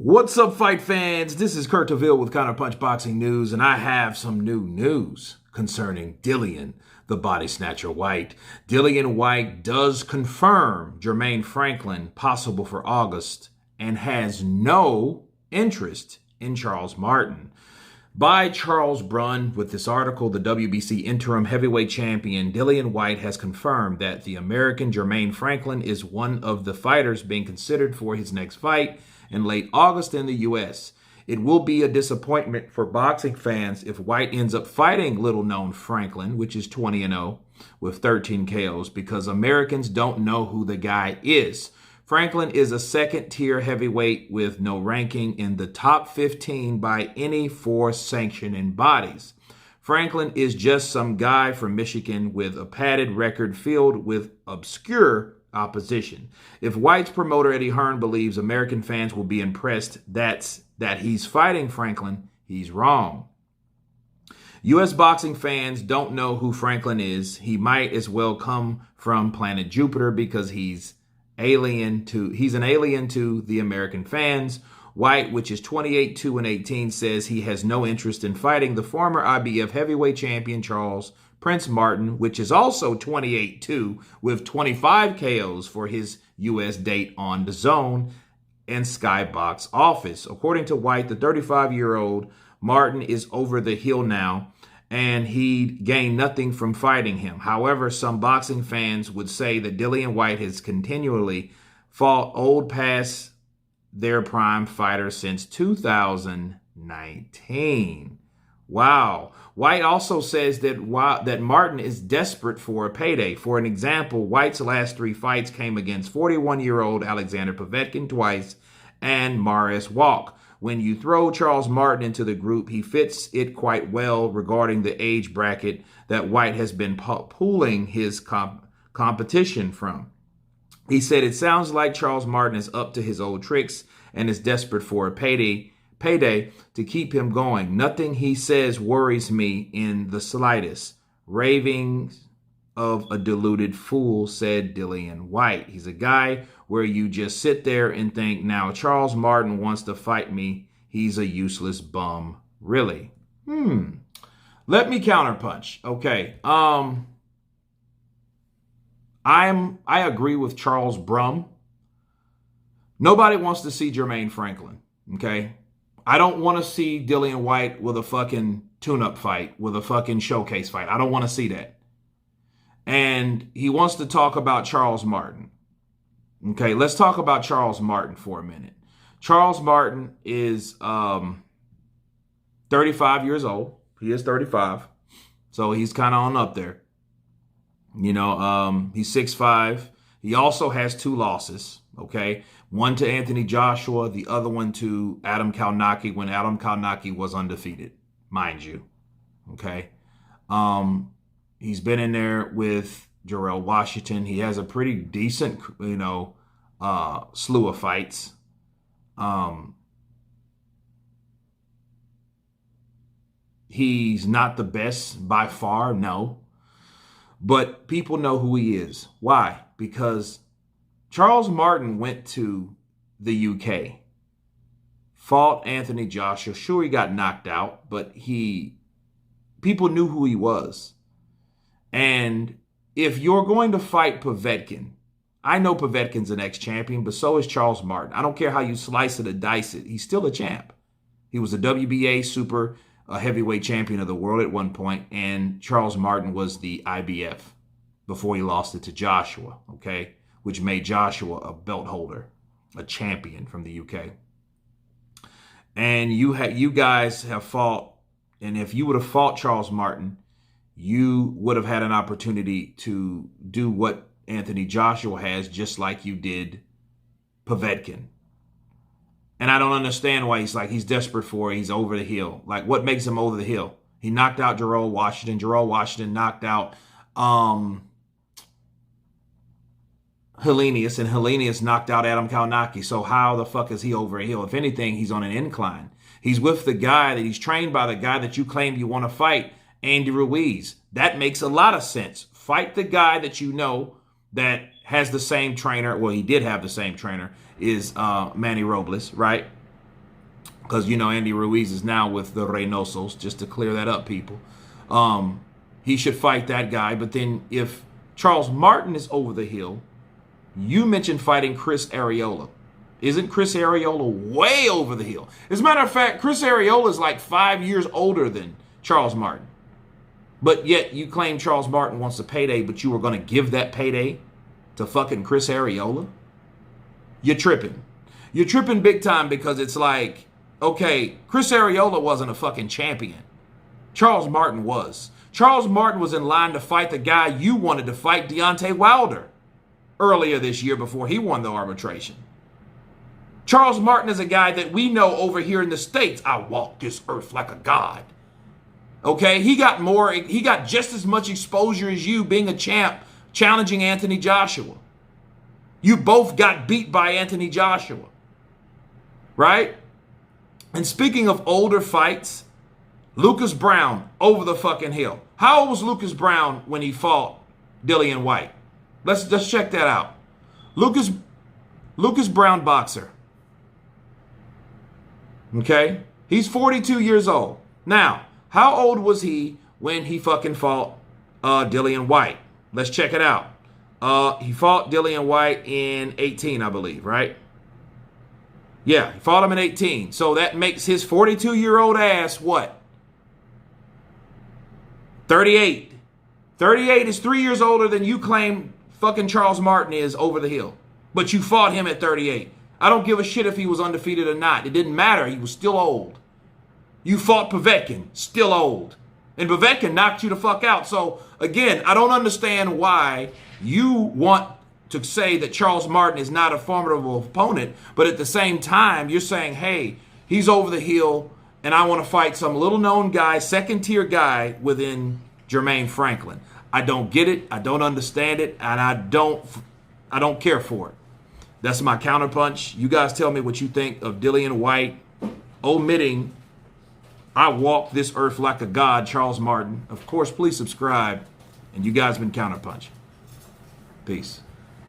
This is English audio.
What's up, fight fans? This is Kurt DeVille with Counterpunch Boxing News, and I have some new news concerning Dillian, the body snatcher Whyte. Dillian Whyte does confirm Jermaine Franklin possible for August and has no interest in Charles Martin. By Charles Brunn, with this article, the WBC interim heavyweight champion Dillian Whyte has confirmed that the American Jermaine Franklin is one of the fighters being considered for his next fight in late August in the U.S. It will be a disappointment for boxing fans if Whyte ends up fighting little-known Franklin, which is 20-0 with 13 KOs, because Americans don't know who the guy is. Franklin is a second-tier heavyweight with no ranking in the top 15 by any four sanctioning bodies. Franklin is just some guy from Michigan with a padded record filled with obscure opposition. If Whyte's promoter Eddie Hearn believes American fans will be impressed that he's fighting Franklin, he's wrong. U.S. boxing fans don't know who Franklin is. He might as well come from planet Jupiter because he's an alien to the American fans. Whyte, which is 28-2-18, says he has no interest in fighting the former IBF heavyweight champion Charles Prince Martin, which is also 28-2 with 25 KOs for his U.S. date on DAZN and Skybox office. According to Whyte, the 35-year-old Martin is over the hill now, and he gained nothing from fighting him. However, some boxing fans would say that Dillian Whyte has continually fought old past their prime fighters since 2019. Wow. Whyte also says that Martin is desperate for a payday. For an example, Whyte's last three fights came against 41-year-old Alexander Povetkin twice and Maurice Walk. When you throw Charles Martin into the group, he fits it quite well regarding the age bracket that Whyte has been pulling his competition from. He said, "It sounds like Charles Martin is up to his old tricks and is desperate for a payday to keep him going. Nothing he says worries me in the slightest. Ravings of a deluded fool," said Dillian Whyte. He's a guy where you just sit there and think, now Charles Martin wants to fight me. He's a useless bum. Really? Let me counterpunch. Okay. I agree with Charles Brunn. Nobody wants to see Jermaine Franklin. Okay. I don't want to see Dillian Whyte with a fucking tune-up fight, with a fucking showcase fight. I don't want to see that. And he wants to talk about Charles Martin. Okay, let's talk about Charles Martin for a minute. Charles Martin is 35 years old. He is 35. So he's kind of on up there. You know, he's 6'5". He also has two losses, okay? One to Anthony Joshua, the other one to Adam Kalnacki when Adam Kalnacki was undefeated, mind you, okay? He's been in there with Jarrell Washington. He has a pretty decent, slew of fights. He's not the best by far, no. But people know who he is. Why? Because Charles Martin went to the UK, fought Anthony Joshua. Sure, he got knocked out, but people knew who he was. And if you're going to fight Povetkin, I know Povetkin's an ex-champion, but so is Charles Martin. I don't care how you slice it or dice it. He's still a champ. He was a WBA super heavyweight champion of the world at one point, and Charles Martin was the IBF before he lost it to Joshua, okay, which made Joshua a belt holder, a champion from the UK. And you guys have fought, and if you would have fought Charles Martin, you would have had an opportunity to do what Anthony Joshua has, just like you did Povetkin. And I don't understand why he's desperate for it. He's over the hill. Like, what makes him over the hill? He knocked out Jarrell Washington. Jarrell Washington knocked out Helenius, and Helenius knocked out Adam Kalnacki. So how the fuck is he over a hill? If anything, he's on an incline. He's with the guy that he's trained by, the guy that you claim you want to fight, Andy Ruiz. That makes a lot of sense. Fight the guy that you know that has the same trainer. Well, he did have the same trainer, is Manny Robles, right? because, you know, Andy Ruiz is now with the Reynosos, just to clear that up, people. He should fight that guy. But then if Charles Martin is over the hill, you mentioned fighting Chris Arreola. Isn't Chris Arreola way over the hill? As a matter of fact, Chris Arreola is like 5 years older than Charles Martin. But yet you claim Charles Martin wants a payday, but you were going to give that payday to fucking Chris Arreola? You're tripping. You're tripping big time, because it's like, okay, Chris Arreola wasn't a fucking champion. Charles Martin was. Charles Martin was in line to fight the guy you wanted to fight, Deontay Wilder, earlier this year before he won the arbitration. Charles Martin is a guy that we know over here in the States. I walk this earth like a god. Okay, he got just as much exposure as you, being a champ, challenging Anthony Joshua. You both got beat by Anthony Joshua, right? And speaking of older fights, Lucas Brown over the fucking hill. How old was Lucas Brown when he fought Dillian Whyte? Let's check that out. Lucas Brown, boxer. Okay, he's 42 years old. Now, how old was he when he fucking fought Dillian Whyte? Let's check it out. He fought Dillian Whyte in 18, I believe, right? Yeah, he fought him in 18. So that makes his 42-year-old ass what? 38. 38 is 3 years older than you claim fucking Charles Martin is over the hill. But you fought him at 38. I don't give a shit if he was undefeated or not. It didn't matter. He was still old. You fought Povetkin, still old. And Povetkin knocked you the fuck out. So, again, I don't understand why you want to say that Charles Martin is not a formidable opponent, but at the same time, you're saying, hey, he's over the hill, and I want to fight some little-known guy, second-tier guy within Jermaine Franklin. I don't get it. I don't understand it, and I don't care for it. That's my counterpunch. You guys tell me what you think of Dillian Whyte omitting I walk this earth like a god, Charles Martin. Of course, please subscribe. And you guys been Counterpunch. Peace.